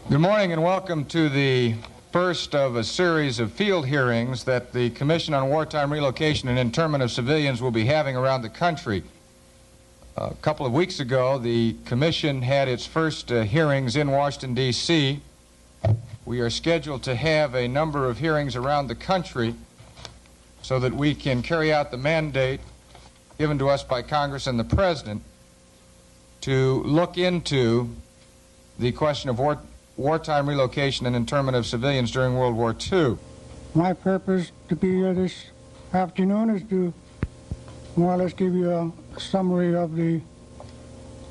Good morning and welcome to the first of a series of field hearings that the Commission on Wartime Relocation and Internment of Civilians will be having around the country. A couple of weeks ago, the Commission had its first hearings in Washington, D.C. We are scheduled to have a number of hearings around the country so that we can carry out the mandate given to us by Congress and the President to look into the question of wartime relocation and internment of civilians during World War II. My purpose to be here this afternoon is to more or less give you a summary of the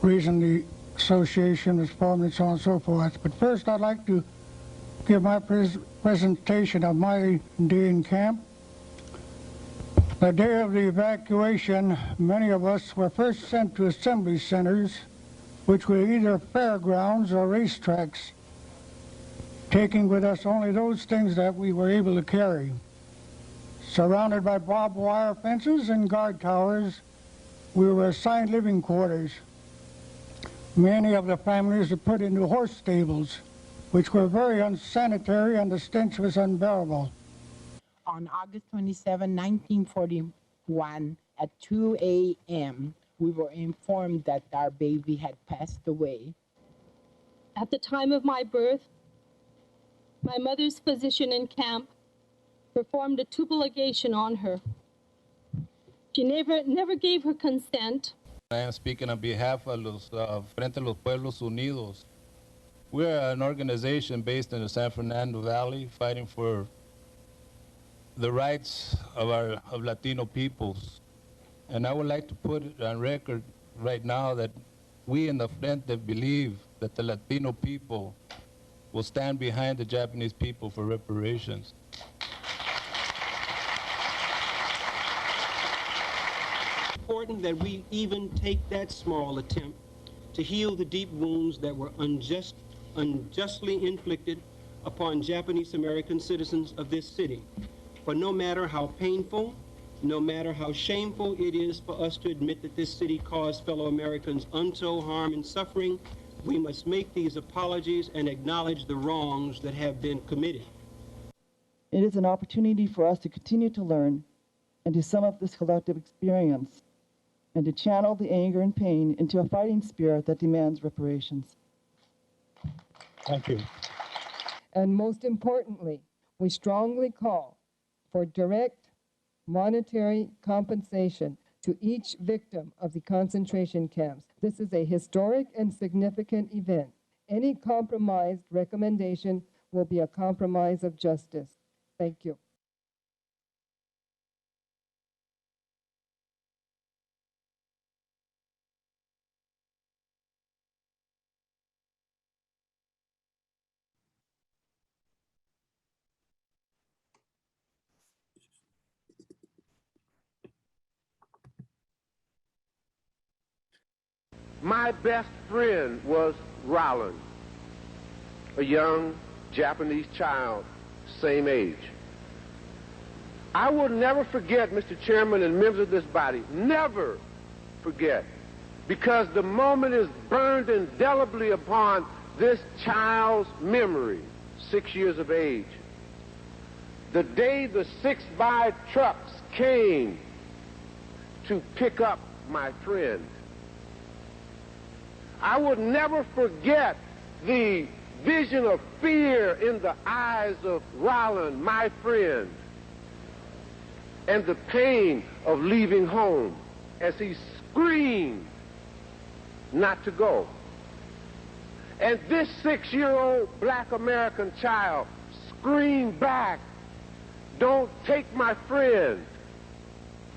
reason the association was formed and so on and so forth. But first I'd like to give my presentation of my day in camp. The day of the evacuation, many of us were first sent to assembly centers, which were either fairgrounds or racetracks, taking with us only those things that we were able to carry. Surrounded by barbed wire fences and guard towers, we were assigned living quarters. Many of the families were put into horse stables, which were very unsanitary, and the stench was unbearable. On August 27, 1941, at 2 a.m., we were informed that our baby had passed away. At the time of my birth, my mother's physician in camp performed a tubal ligation on her. She never gave her consent. I am speaking on behalf of Frente a los Pueblos Unidos. We are an organization based in the San Fernando Valley fighting for the rights of Latino peoples. And I would like to put it on record right now that we in the Frente believe that the Latino people will stand behind the Japanese people for reparations. Important that we even take that small attempt to heal the deep wounds that were unjustly inflicted upon Japanese American citizens of this city. For no matter how painful, no matter how shameful it is for us to admit that this city caused fellow Americans untold harm and suffering, we must make these apologies and acknowledge the wrongs that have been committed. It is an opportunity for us to continue to learn and to sum up this collective experience and to channel the anger and pain into a fighting spirit that demands reparations. Thank you. And most importantly, we strongly call for direct monetary compensation to each victim of the concentration camps. This is a historic and significant event. Any compromised recommendation will be a compromise of justice. Thank you. My best friend was Rollin, a young Japanese child, same age. I will never forget, Mr. Chairman and members of this body, never forget, because the moment is burned indelibly upon this child's memory, 6 years of age. The day the 6x trucks came to pick up my friend. I would never forget the vision of fear in the eyes of Rollin, my friend, and the pain of leaving home as he screamed not to go. And this 6-year-old black American child screamed back, "Don't take my friend."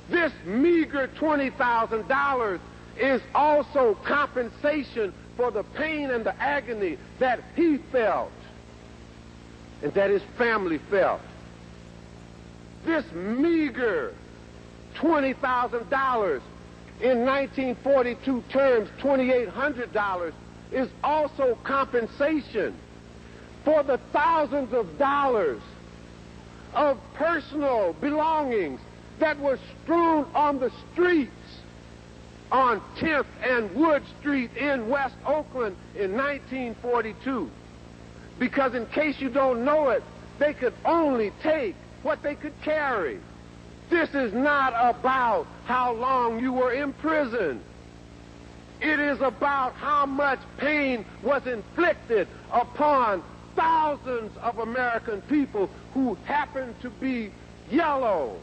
This meager $20,000 is also compensation for the pain and the agony that he felt and that his family felt. This meager $20,000, in 1942 terms, $2,800, is also compensation for the thousands of dollars of personal belongings that were strewn on the streets on 10th and Wood Street in West Oakland in 1942. Because in case you don't know it, they could only take what they could carry. This is not about how long you were imprisoned. It is about how much pain was inflicted upon thousands of American people who happen to be yellow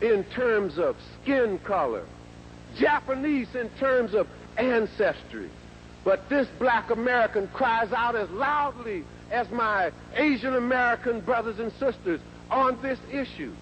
in terms of skin color, Japanese in terms of ancestry. But this black American cries out as loudly as my Asian American brothers and sisters on this issue.